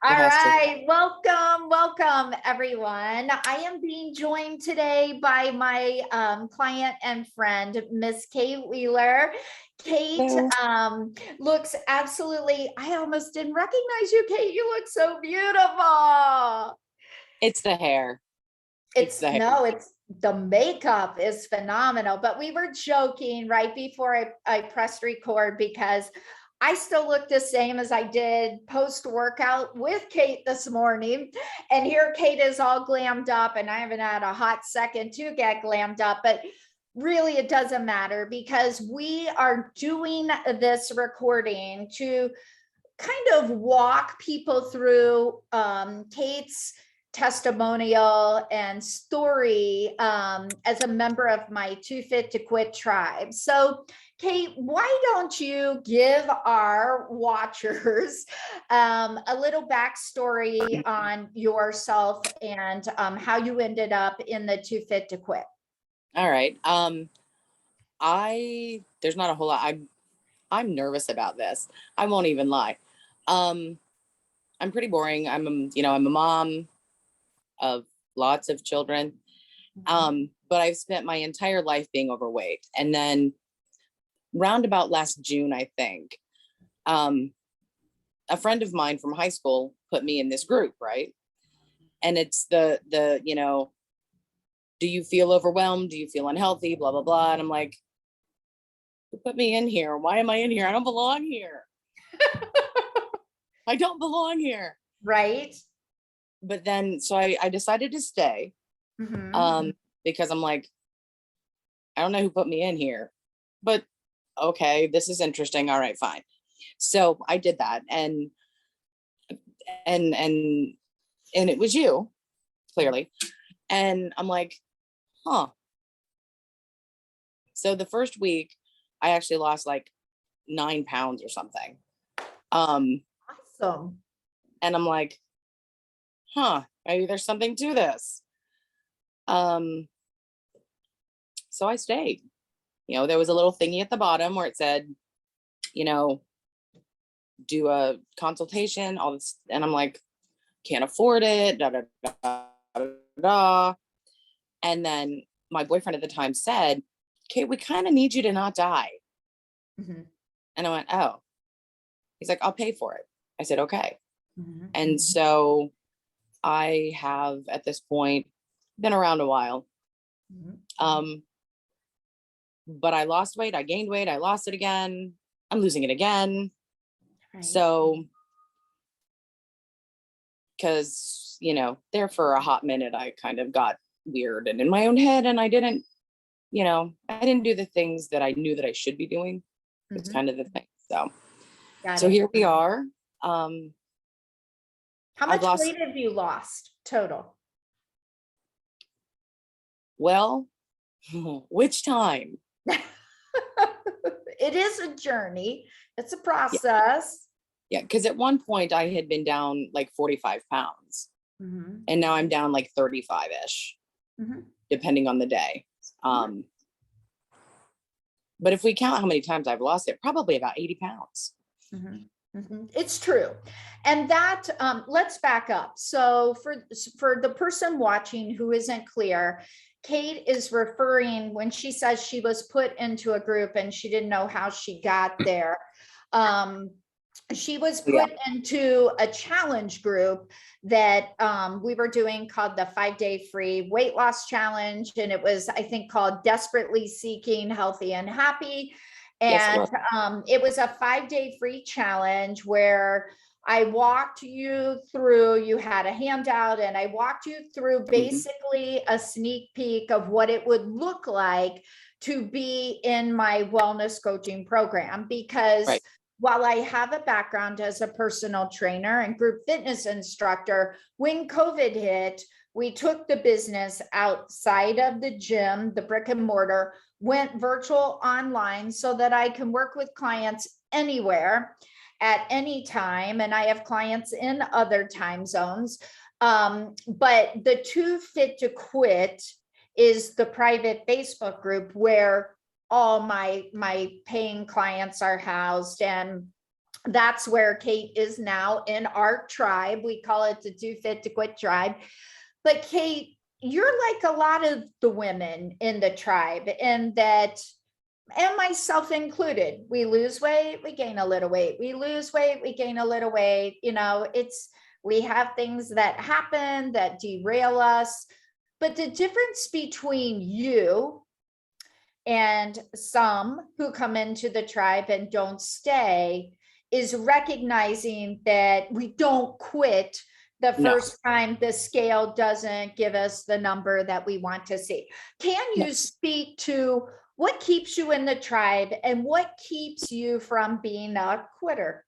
All It has to. right, welcome everyone. I am being joined today by my client and friend, Miss Kate Wheeler. Kate Hello. looks absolutely, I almost didn't recognize you, Kate. You look so beautiful. It's the hair. It's the hair. It's the makeup is phenomenal, but we were joking right before I pressed record because I still look the same as I did post workout with Kate this morning. And here Kate is all glammed up, and I haven't had a hot second to get glammed up, but really it doesn't matter because we are doing this recording to kind of walk people through Kate's testimonial and story as a member of my Too Fit to Quit tribe. So, Kate, why don't you give our watchers a little backstory on yourself and how you ended up in the Too Fit to Quit? All right. There's not a whole lot. I'm nervous about this. I won't even lie. I'm pretty boring. I'm a mom of lots of children. But I've spent my entire life being overweight. And then round about last June, I think, a friend of mine from high school put me in this group, right? And it's the do you feel overwhelmed? Do you feel unhealthy? Blah, blah, blah. And I'm like, who put me in here? Why am I in here? I don't belong here. I don't belong here. Right. But then, so I decided to stay because I'm like, I don't know who put me in here, but okay, this is interesting. All right, fine. So I did that. And it was you, clearly. And I'm like, huh. So the first week I actually lost like 9 pounds or something. Awesome. And I'm like, huh, maybe there's something to this. So I stayed. There was a little thingy at the bottom where it said, do a consultation, all this. And I'm like, can't afford it, da, da, da, da, da. And then my boyfriend at the time said, Kate, we kind of need you to not die. And I went, oh. He's like, I'll pay for it. I said, okay. And so I have at this point been around a while. But I lost weight, I gained weight, I lost it again, I'm losing it again. Right. So, because, there for a hot minute, I kind of got weird and in my own head, and I didn't do the things that I knew that I should be doing. It's kind of the thing. So here we are. How much weight have you lost total? Well, which time? It is a journey. It's a process. Yeah, because at one point I had been down like 45 pounds. And now I'm down like 35-ish, depending on the day. But if we count how many times I've lost it, probably about 80 pounds. It's true. And that, let's back up. So for the person watching who isn't clear, Kate is referring, when she says she was put into a group and she didn't know how she got there. She was put into a challenge group that we were doing called the 5-Day Free Weight Loss Challenge. And it was, I think, called Desperately Seeking Healthy and Happy. And it was a 5-day free challenge where I walked you through, you had a handout, and I walked you through basically a sneak peek of what it would look like to be in my wellness coaching program. Because while I have a background as a personal trainer and group fitness instructor, when COVID hit, we took the business outside of the gym, the brick and mortar, went virtual online so that I can work with clients anywhere at any time. And I have clients in other time zones. But the Too Fit to Quit is the private Facebook group where all my paying clients are housed. And That's where Kate is now in our tribe. We call it the Too Fit to Quit tribe. But Kate, you're like a lot of the women in the tribe, and that, and myself included, we lose weight, we gain a little weight, we lose weight, we gain a little weight. We have things that happen that derail us. But the difference between you and some who come into the tribe and don't stay is recognizing that we don't quit the No. first time the scale doesn't give us the number that we want to see. Can you No. speak to what keeps you in the tribe and what keeps you from being a quitter?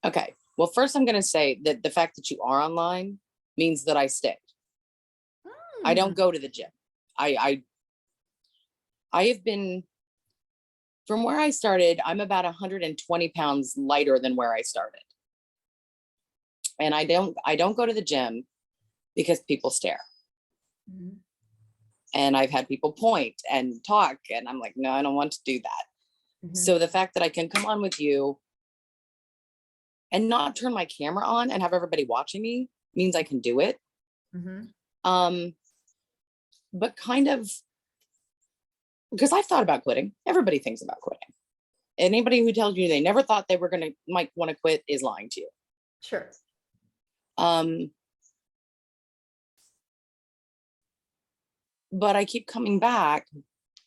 Okay. Well, first I'm going to say that the fact that you are online means that I stayed. I don't go to the gym. I have been, from where I started, I'm about 120 pounds lighter than where I started. And I don't go to the gym because people stare. Mhm. And I've had people point and talk, and I'm like, no, I don't want to do that. Mhm. So the fact that I can come on with you and not turn my camera on and have everybody watching me means I can do it. Mhm. But kind of, because I've thought about quitting. Everybody thinks about quitting. Anybody who tells you they never thought they were might want to quit is lying to you. Sure. But I keep coming back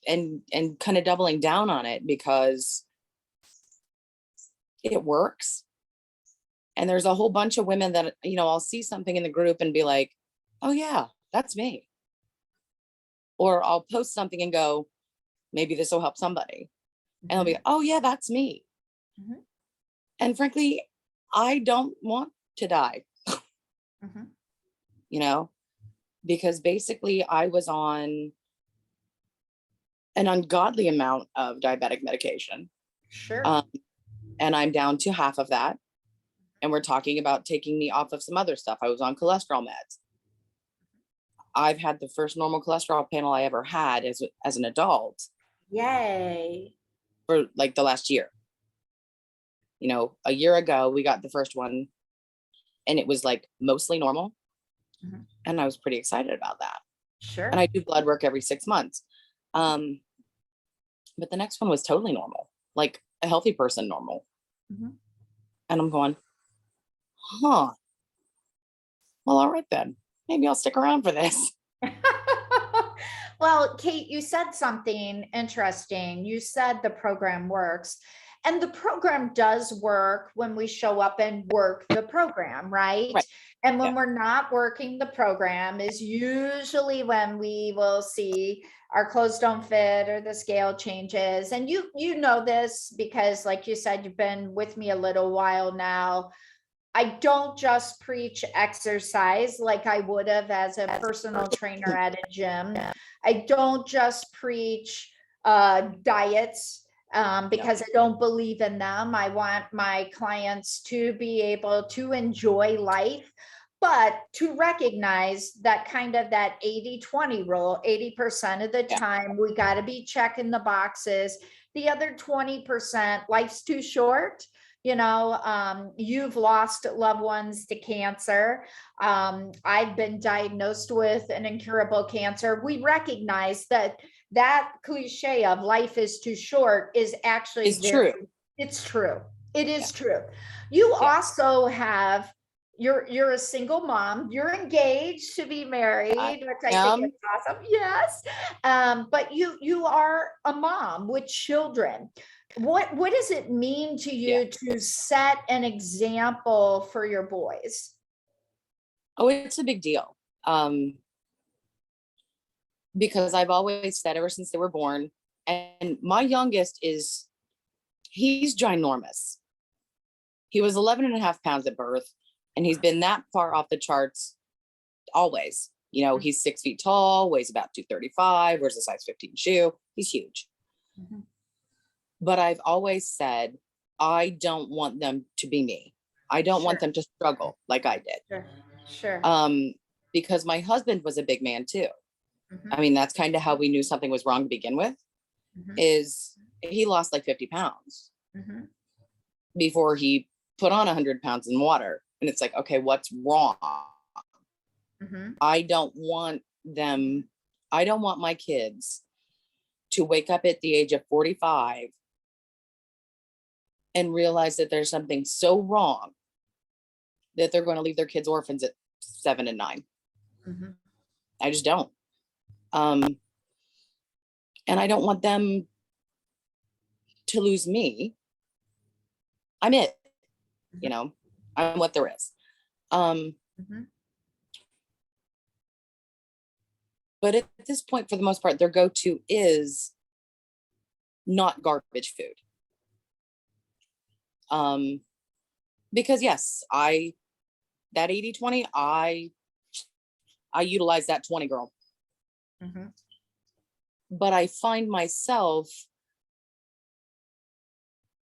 and kind of doubling down on it because it works. And there's a whole bunch of women that, I'll see something in the group and be like, oh yeah, that's me. Or I'll post something and go, maybe this will help somebody. And I'll be, oh yeah, that's me. Mhm. And frankly, I don't want to die, Mhm. because basically I was on an ungodly amount of diabetic medication. Sure. And I'm down to half of that. And we're talking about taking me off of some other stuff. I was on cholesterol meds. I've had the first normal cholesterol panel I ever had as an adult Yay. for like the last year. A year ago, we got the first one and it was like mostly normal. Mhm. And I was pretty excited about that. Sure. And I do blood work every 6 months. But the next one was totally normal, like a healthy person normal. Mhm. And I'm going, well, all right then. Maybe I'll stick around for this. Well, Kate, you said something interesting. You said the program works, and the program does work when we show up and work the program, right? Right. And when Yeah. we're not working the program is usually when we will see our clothes don't fit or the scale changes. And you know this because, like you said, you've been with me a little while now. I don't just preach exercise like I would have as a personal trainer at a gym. I don't just preach diets because I don't believe in them. I want my clients to be able to enjoy life, but to recognize that kind of that 80-20 rule. 80% of the time, we got to be checking the boxes. The other 20%, life's too short. You've lost loved ones to cancer. I've been diagnosed with an incurable cancer. We recognize that cliche of life is too short is actually It's true. It's true. It is true. You also have, you're a single mom. You're engaged to be married, which I think is awesome. Yes. But you are a mom with children. What does it mean to you to set an example for your boys? Oh, it's a big deal. Because I've always said ever since they were born, and my youngest he's ginormous. He was 11 and a half pounds at birth, and he's been that far off the charts always. He's 6 feet tall, weighs about 235, wears a size 15 shoe. He's huge. Mhm. But I've always said, I don't want them to be me. I don't want them to struggle like I did. Sure. Because my husband was a big man too. Mhm. I mean, that's kind of how we knew something was wrong to begin with, Mhm. is he lost like 50 pounds. Mhm. before he put on 100 pounds in water. And it's like, okay, what's wrong? Mm-hmm. I don't want my kids to wake up at the age of 45 and realize that there's something so wrong that they're going to leave their kids orphans at 7 and 9. Mm-hmm. I just don't. And I don't want them to lose me. I'm it, you know, I'm what there is. Mm-hmm. But at this point, for the most part, their go-to is not garbage food. Because yes, that 80-20, I utilize that 20, girl. Mm-hmm. But I find myself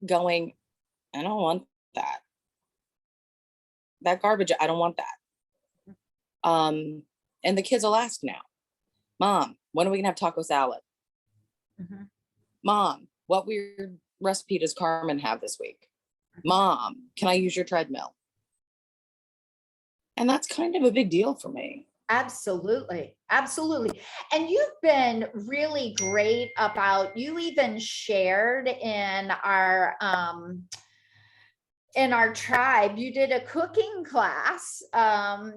going, I don't want that garbage. I don't want that. And the kids will ask now, Mom, when are we gonna have taco salad? Mm-hmm. Mom, what weird recipe does Carmen have this week? Mom, can I use your treadmill? And that's kind of a big deal for me. Absolutely. Absolutely. And you've been really great about, you even shared in our tribe, you did a cooking class.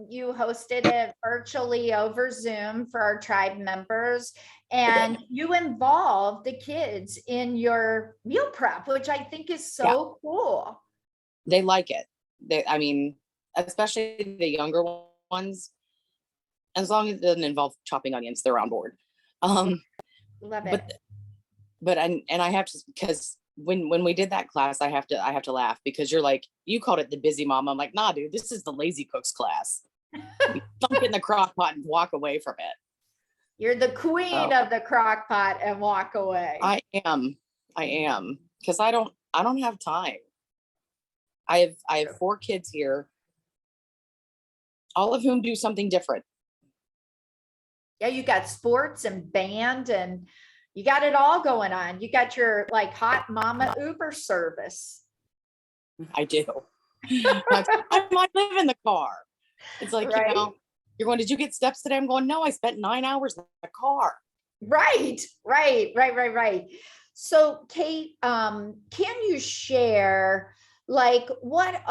You hosted it virtually over Zoom for our tribe members, and you involved the kids in your meal prep, which I think is so cool. They like it. I mean, especially the younger ones, as long as it doesn't involve chopping onions, they're on board. Love it. But I have to, because when we did that class, I have to laugh, because you're like, you called it the busy mom. I'm like, nah, dude, this is the lazy cooks class. You dunk it in the crock pot and walk away from it. You're the queen of the crock pot and walk away. I am, because I don't have time. I have 4 kids here, all of whom do something different. Yeah, you got sports and band, and you got it all going on. You got your like hot mama Uber service. I do. I might live in the car. It's like, right? You're going, did you get steps today? I'm going, no, I spent 9 hours in the car. Right. So Kate, can you share like what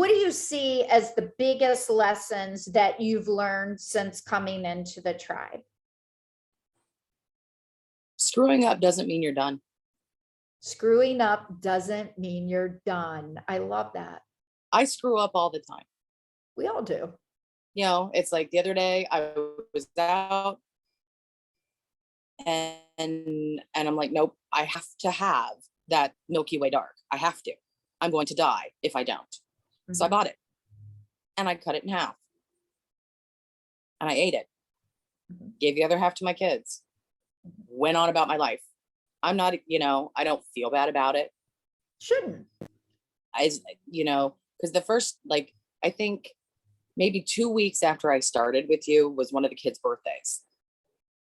do you see as the biggest lessons that you've learned since coming into the tribe? Screwing up doesn't mean you're done. Screwing up doesn't mean you're done. I love that. I screw up all the time. We all do. It's like the other day I was out and I'm like, nope, I have to have that Milky Way dark. I have to. I'm going to die if I don't. Mm-hmm. So I bought it and I cut it in half and I ate it. Mm-hmm. Gave the other half to my kids. Mm-hmm. Went on about my life. I'm not, I don't feel bad about it. Shouldn't. Because the first, I think maybe 2 weeks after I started with you was one of the kids' birthdays.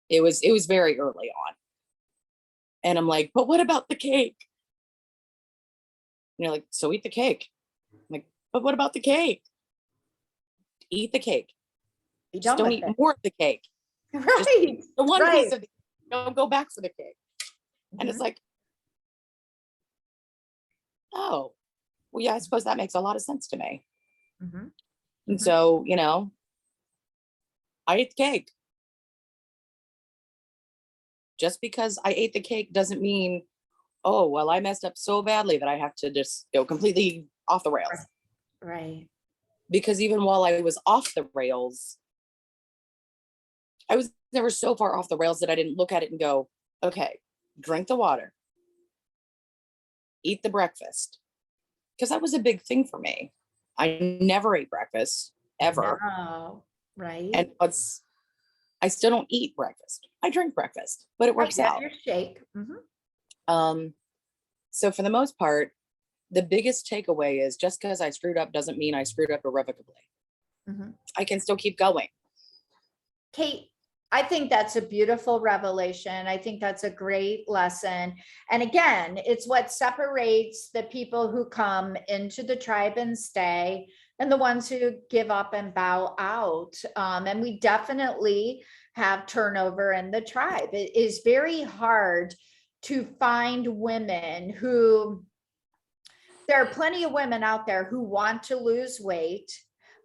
It was very early on. And I'm like, but what about the cake? And you're like, so eat the cake. I'm like, but what about the cake? Eat the cake. Just don't eat more of the cake. Right. Just the one piece of the cake. Don't go back for the cake. Mm-hmm. And it's like, oh, well, yeah, I suppose that makes a lot of sense to me. Mm-hmm. And so, I ate the cake. Just because I ate the cake doesn't mean, oh, well, I messed up so badly that I have to just go completely off the rails. Right. Because even while I was off the rails, I was never so far off the rails that I didn't look at it and go, okay, drink the water, eat the breakfast. Because that was a big thing for me. I never ate breakfast, ever. No. Right. And I still don't eat breakfast. I drink breakfast, but it works out. Your shake. Mm-hmm. So for the most part, the biggest takeaway is just because I screwed up doesn't mean I screwed up irrevocably. Mm-hmm. I can still keep going. Kate, I think that's a beautiful revelation. I think that's a great lesson. And again, it's what separates the people who come into the tribe and stay and the ones who give up and bow out. And we definitely have turnover in the tribe. It is very hard to find women who, there are plenty of women out there who want to lose weight,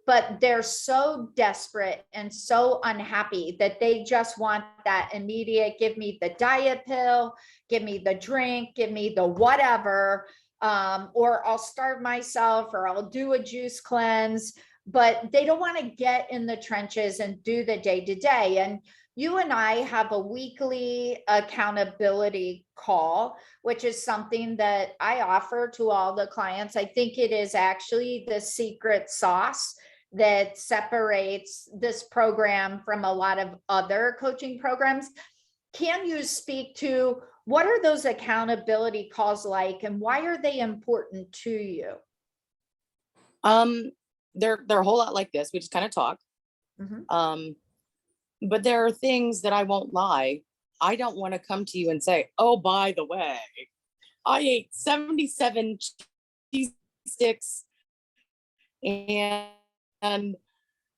but they're so desperate and so unhappy that they just want that immediate, give me the diet pill, give me the drink, give me the whatever, or I'll starve myself, or I'll do a juice cleanse, but they don't want to get in the trenches and do the day to day. And you and I have a weekly accountability call, which is something that I offer to all the clients. I think it is actually the secret sauce that separates this program from a lot of other coaching programs. Can you speak to what are those accountability calls like, and why are they important to you? They're a whole lot like this. We just kind of talk. Mhm. But there are things that I won't lie. I don't want to come to you and say, oh, by the way, I ate 77 cheese sticks and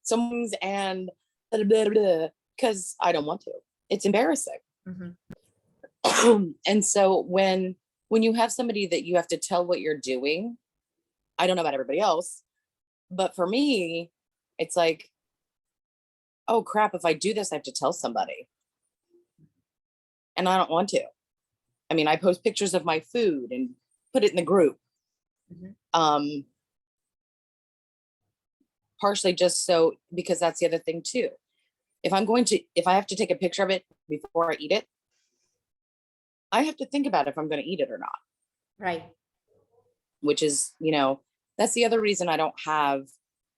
some wings and because I don't want to. It's embarrassing. Mhm. And so when you have somebody that you have to tell what you're doing, I don't know about everybody else, but for me, it's like, oh crap, if I do this, I have to tell somebody. And I don't want to. I mean, I post pictures of my food and put it in the group. Mhm. Partially just so, because that's the other thing too. If I have to take a picture of it before I eat it, I have to think about if I'm going to eat it or not. Right. Which is, that's the other reason I don't have,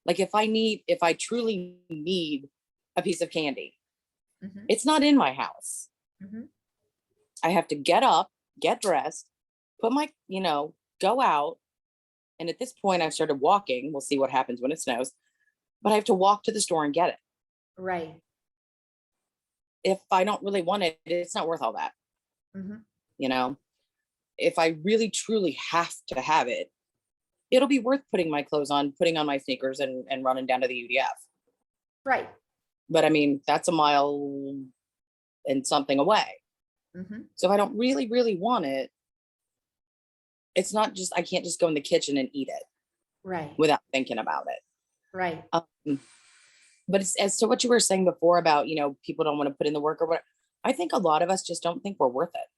like, if I truly need a piece of candy, Mhm. it's not in my house. Mhm. I have to get up, get dressed, put my, go out. And at this point, I've started walking. We'll see what happens when it snows, but I have to walk to the store and get it. Right. If I don't really want it, it's not worth all that. Mhm. If I really truly have to have it, it'll be worth putting my clothes on, putting on my sneakers and running down to the UDF. Right. But I mean, that's a mile and something away. Mhm. So if I don't really, really want it, it's not just, I can't just go in the kitchen and eat it Right. without thinking about it. Right. But it's, as to what you were saying before about, people don't want to put in the work or what, I think a lot of us just don't think we're worth it.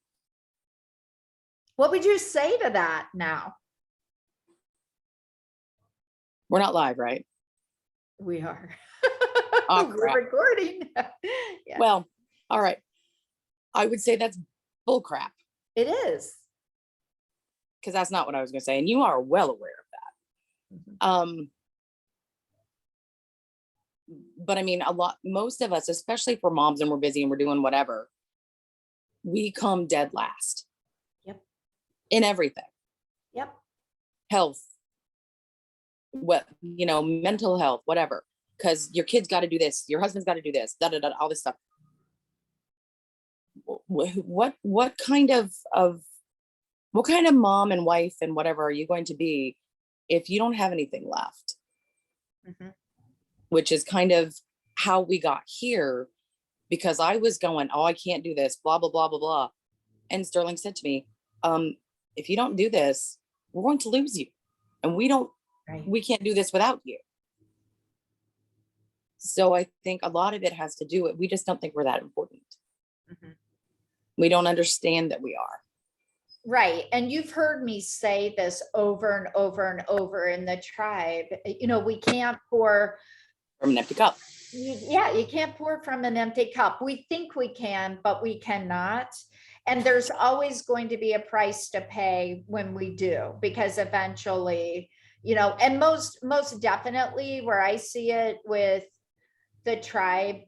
What would you say to that now? We're not live, right? We are. Oh, We're crap. recording. Yeah. Well, all right. I would say that's bull crap, It is. because that's not what I was going to say. And you are well aware of that. Mhm. But I mean, most of us, especially for moms and we're busy and we're doing whatever, we come dead last. Yep. In everything. Yep. Health, mental health, whatever. Because your kid's got to do this, your husband's got to do this, all this stuff. What kind of mom and wife and whatever are you going to be if you don't have anything left? Mhm. Which is kind of how we got here, because I was going, oh, I can't do this, blah, blah, blah, blah, blah. And Sterling said to me, if you don't do this, we're going to lose you. And Right. we can't do this without you. So I think a lot of it has to do with, we just don't think we're that important. Mhm. We don't understand that we are. Right. And you've heard me say this over and over and over in the tribe. We can't pour From an empty cup. Yeah, you can't pour from an empty cup. We think we can, but we cannot. And there's always going to be a price to pay when we do, because eventually, and most definitely where I see it with the tribe,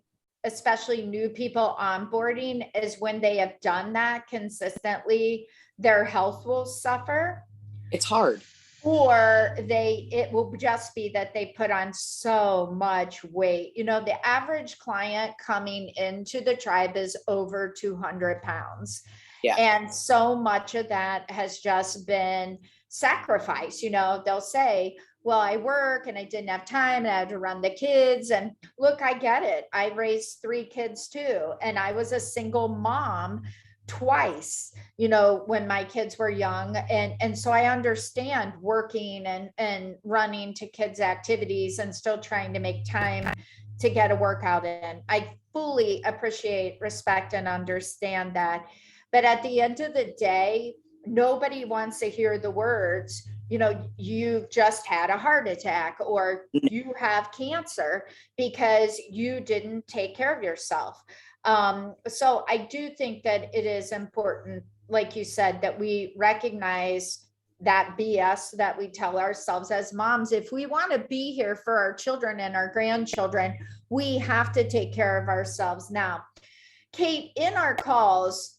especially new people onboarding, is when they have done that consistently, their health will suffer. It's hard. or it will just be that they put on so much weight. You know, the average client coming into the tribe is over 200 pounds. Yeah. And so much of that has just been sacrifice. You know, they'll say, well, I work and I didn't have time and I had to run the kids. And look, I get it. I raised 3 kids too. And I was a single mom twice, you know, when my kids were young. And so I understand working and running to kids' activities and still trying to make time to get a workout in. I fully appreciate, respect, and understand that. But at the end of the day, nobody wants to hear the words, you know, you've just had a heart attack or you have cancer because you didn't take care of yourself. So I do think that it is important, like you said, that we recognize that BS that we tell ourselves as moms. If we want to be here for our children and our grandchildren, we have to take care of ourselves now. Kate, in our calls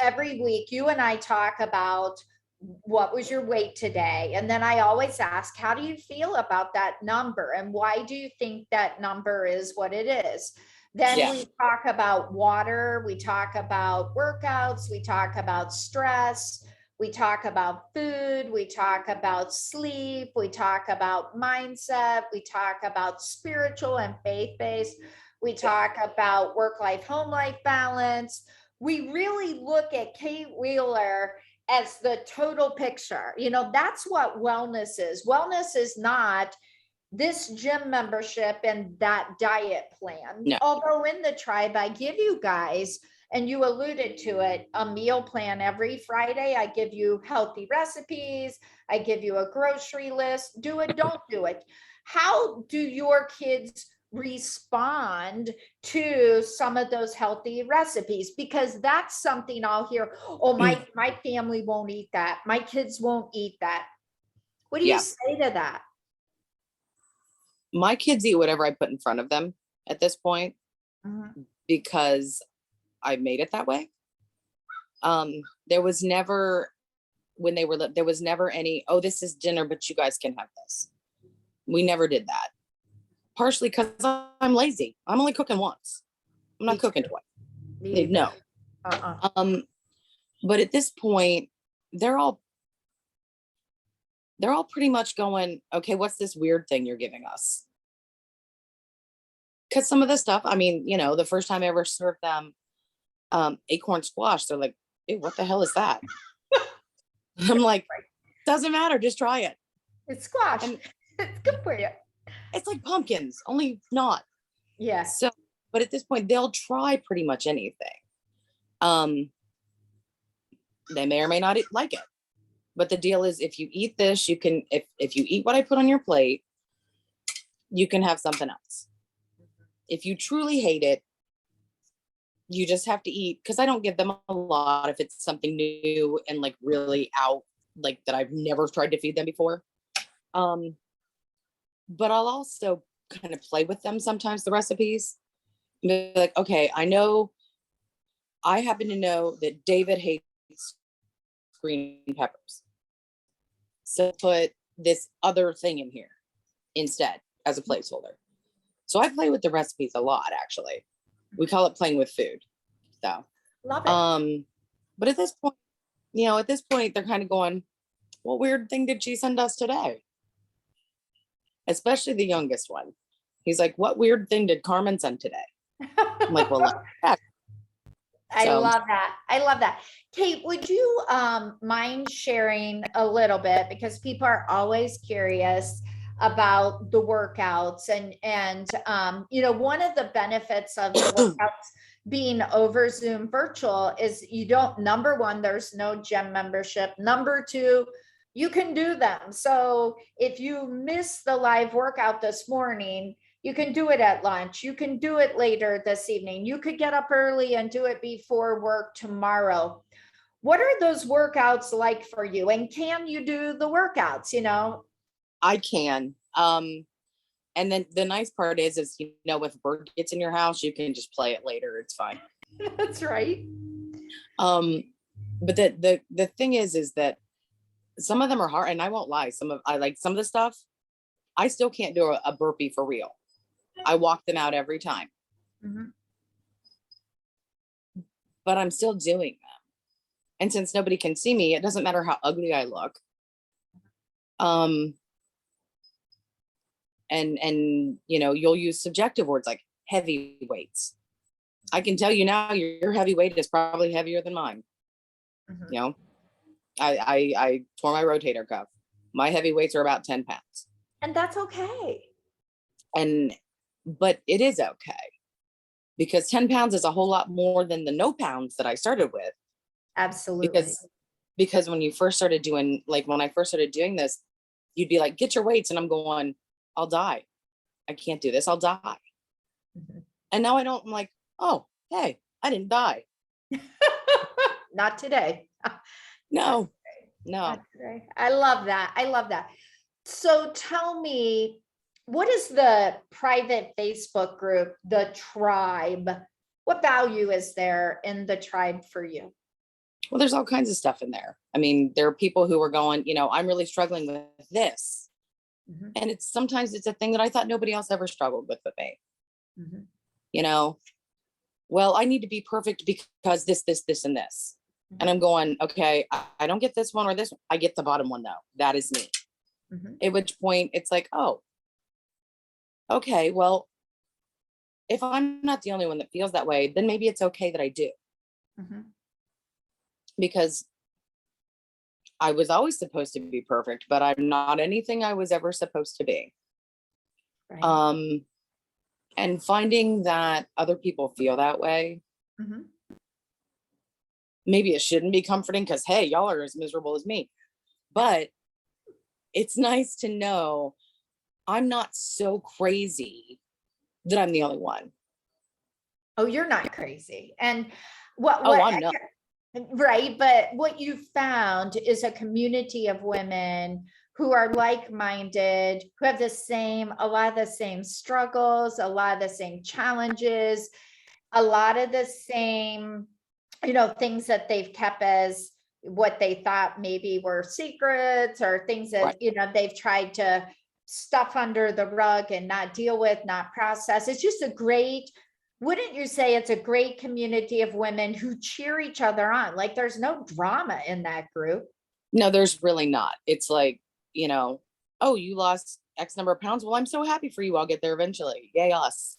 every week, you and I talk about what was your weight today? And then I always ask, how do you feel about that number? And why do you think that number is what it is? Then we talk about water, we talk about workouts, we talk about stress, we talk about food, we talk about sleep, we talk about mindset, we talk about spiritual and faith-based, we talk about work-life, home-life balance. We really look at Kate Wheeler as the total picture. You know, that's what wellness is. Wellness is not this gym membership and that diet plan. No. Although in the tribe, I give you guys, and you alluded to it, a meal plan every Friday. I give you healthy recipes. I give you a grocery list. Do it, don't do it. How do your kids respond to some of those healthy recipes? Because that's something I'll hear, oh, my family won't eat that. My kids won't eat that. What do you say to that? My kids eat whatever I put in front of them at this point, because I made it that way. There was never, when they were, there was never any, oh, this is dinner, but you guys can have this. We never did that. Partially because I'm lazy. I'm only cooking once. I'm not cooking twice. No. But at this point, they're all pretty much going, okay, what's this weird thing you're giving us? Because some of the stuff, I mean, you know, the first time I ever served them acorn squash, they're like, ew, what the hell is that? I'm like, doesn't matter, just try it. It's squash. And it's good for you. It's like pumpkins, only not. Yeah. So, but at this point, they'll try pretty much anything. They may or may not like it. But the deal is, if you eat this, you can, if you eat what I put on your plate, you can have something else. If you truly hate it, you just have to eat, because I don't give them a lot if it's something new and like really out, like that I've never tried to feed them before. But I'll also kind of play with them sometimes, the recipes. Be like, okay, I happen to know that David hates green peppers. So put this other thing in here instead as a placeholder. So I play with the recipes a lot, actually. We call it playing with food. So love it. But at this point, you know, they're kind of going, what weird thing did she send us today? Especially the youngest one. He's like, what weird thing did Carmen send today? I'm like, well, I love that. I love that. Kate, would you mind sharing a little bit, because people are always curious about the workouts and you know, one of the benefits of the workouts being over Zoom virtual is you don't, number one, there's no gym membership. Number two, you can do them. So if you miss the live workout this morning, you can do it at lunch. You can do it later this evening. You could get up early and do it before work tomorrow. What are those workouts like for you? And can you do the workouts, you know? I can. And then the nice part is, you know, if work gets in your house, you can just play it later. It's fine. That's right. But the thing is that some of them are hard, and I won't lie. Some of the stuff, I still can't do a burpee for real. I walk them out every time, Mhm. but I'm still doing them. And since nobody can see me, it doesn't matter how ugly I look. And you'll use subjective words like heavy weights. I can tell you now, your heavy weight is probably heavier than mine. Mhm. You know, I tore my rotator cuff. My heavy weights are about 10 pounds. And that's okay. But it is okay, because 10 pounds is a whole lot more than the no pounds that I started with. Absolutely. Because when you first started doing, like when I first started doing this, you'd be like, get your weights. And I'm going, I'll die. I can't do this. I'll die. Mhm. And now I don't, I'm like, oh, hey, I didn't die. Not today. No, Not no. today. I love that. I love that. So tell me, what is the private Facebook group, the tribe? What value is there in the tribe for you? Well, there's all kinds of stuff in there. I mean, there are people who are going, I'm really struggling with this. Mhm. And sometimes it's a thing that I thought nobody else ever struggled with but me. Mhm. Well, I need to be perfect because this, and this. And I'm going, okay, I don't get this one or this one. I get the bottom one though. That is me. Mhm. At which point it's like, oh, okay, well, if I'm not the only one that feels that way, then maybe it's okay that I do. Mhm. Because I was always supposed to be perfect, but I'm not anything I was ever supposed to be. Right. And finding that other people feel that way, Mhm. maybe it shouldn't be comforting because, hey, y'all are as miserable as me. But it's nice to know I'm not so crazy that I'm the only one. Oh, you're not crazy. And what Oh, what I'm not. right, but what you found is a community of women who are like-minded, who have a lot of the same struggles, a lot of the same challenges, a lot of the same, things that they've kept as what they thought maybe were secrets, or things Right. that, they've tried to stuff under the rug and not deal with, not process. It's just wouldn't you say it's a great community of women who cheer each other on? Like there's no drama in that group. No, there's really not. It's like, oh, you lost X number of pounds. Well, I'm so happy for you. I'll get there eventually. Yay, us.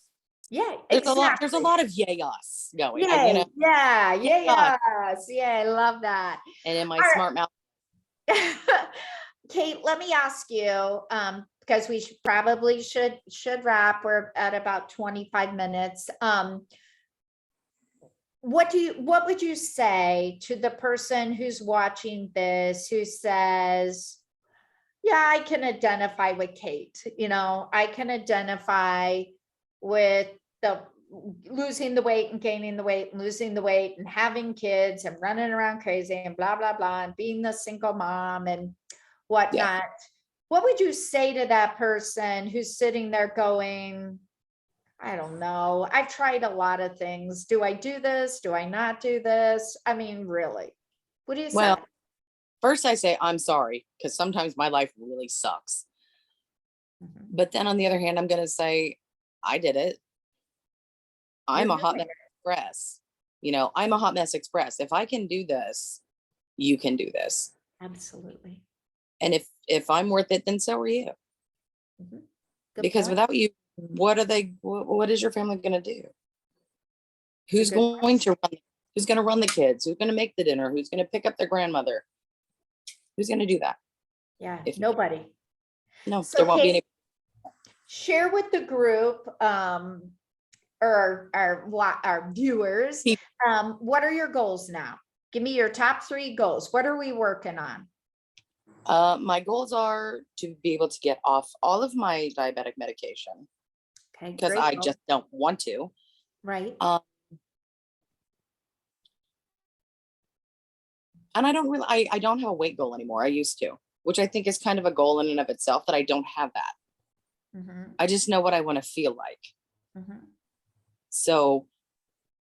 Yeah, There's a exactly. lot of yay, us going. Yay, yeah, Yay, yeah, us. yes, yeah, I love that. And in my All smart mouth. right. Kate, let me ask you, because we should wrap. We're at about 25 minutes. What would you say to the person who's watching this who says, yeah, I can identify with Kate, I can identify with the losing the weight and gaining the weight and losing the weight and having kids and running around crazy and blah, blah, blah, and being the single mom and Yeah. whatnot. What would you say to that person who's sitting there going, I don't know, I've tried a lot of things. Do I do this? Do I not do this? I mean, really, what do you say? Well, first I say I'm sorry, because sometimes my life really sucks. Mhm. But then on the other hand, I'm going to say I did it. You're I'm a hot doing mess it. express. I'm a hot mess express. If I can do this, you can do this. Absolutely. And if I'm worth it, then so are you. Mhm. Good Because point. without you, what is your family going to do? It's a Who's good going to run? Who's going to run the kids? Who's going to make the dinner? Who's going to pick up their grandmother? Who's going to do that? Yeah, If nobody. no, So there won't be Kate, any. share with the group, or our viewers, People. what are your goals now? Give me your top 3 goals. What are we working on? My goals are to be able to get off all of my diabetic medication Okay, because great I goal. just don't want to. Right. Um, and I don't have a weight goal anymore. I used to, which I think is kind of a goal in and of itself, that I don't have that. Mhm, I just know what I want to feel like. mhm. So,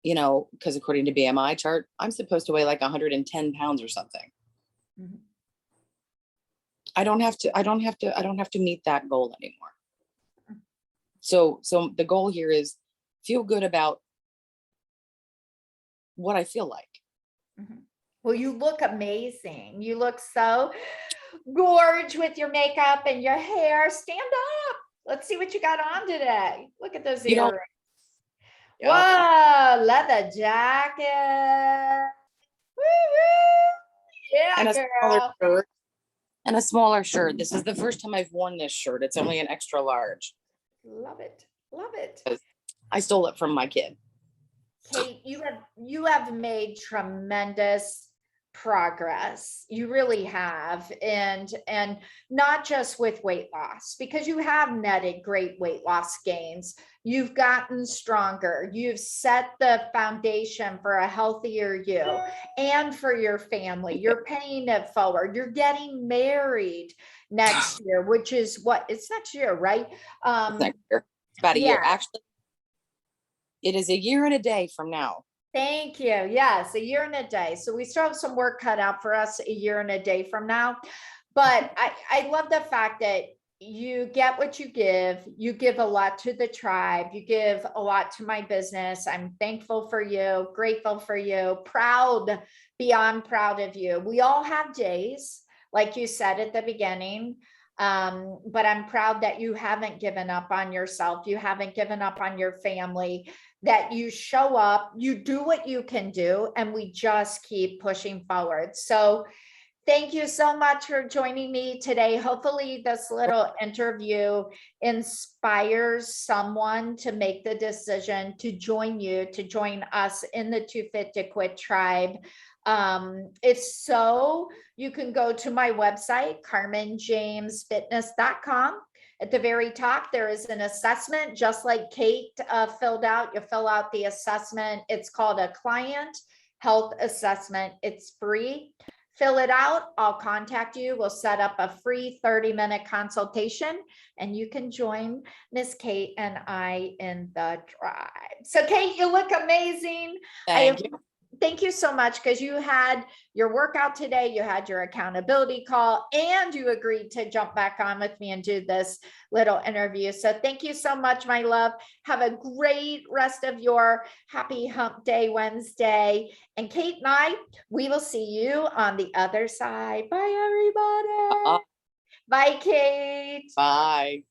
because according to BMI chart, I'm supposed to weigh like 110 pounds or something. Mhm. I don't have to meet that goal anymore. So the goal here is feel good about what I feel like. Mhm. Well, you look amazing. You look so gorge with your makeup and your hair. Stand up. Let's see what you got on today. Look at those You know, earrings. yeah, Whoa, leather jacket. Woo woo. and Yeah, a smaller girl. shirt. And a smaller shirt. This is the first time I've worn this shirt. It's only an extra large. Love it. Love it. I stole it from my kid. Kate, you have made tremendous progress. You really have. And not just with weight loss, because you have netted great weight loss gains. You've gotten stronger. You've set the foundation for a healthier you and for your family. You're paying it forward. You're getting married next year, which is what it's next year, right? Next year. It's about a year. Yeah. Actually, it is a year and a day from now. Thank you. Yes, a year and a day. So we still have some work cut out for us a year and a day from now. But I love the fact that you get what you give. You give a lot to the tribe. You give a lot to my business. I'm thankful for you, grateful for you, proud, beyond proud of you. We all have days, like you said at the beginning. But I'm proud that you haven't given up on yourself. You haven't given up on your family, that you show up, you do what you can do, and we just keep pushing forward. So thank you so much for joining me today. Hopefully this little interview inspires someone to make the decision to join you, to join us in the Too Fit to Quit tribe. If so, you can go to my website, carmenjamesfitness.com. At the very top, there is an assessment, just like Kate filled out. You fill out the assessment. It's called a client health assessment. It's free. Fill it out. I'll contact you. We'll set up a free 30-minute consultation, and you can join Miss Kate and I in the tribe. So Kate, you look amazing. Thank you. Thank you so much, because you had your workout today, you had your accountability call, and you agreed to jump back on with me and do this little interview. So thank you so much, my love. Have a great rest of your happy hump day Wednesday. And Kate and I, we will see you on the other side. Bye, everybody. Bye, Kate. Bye.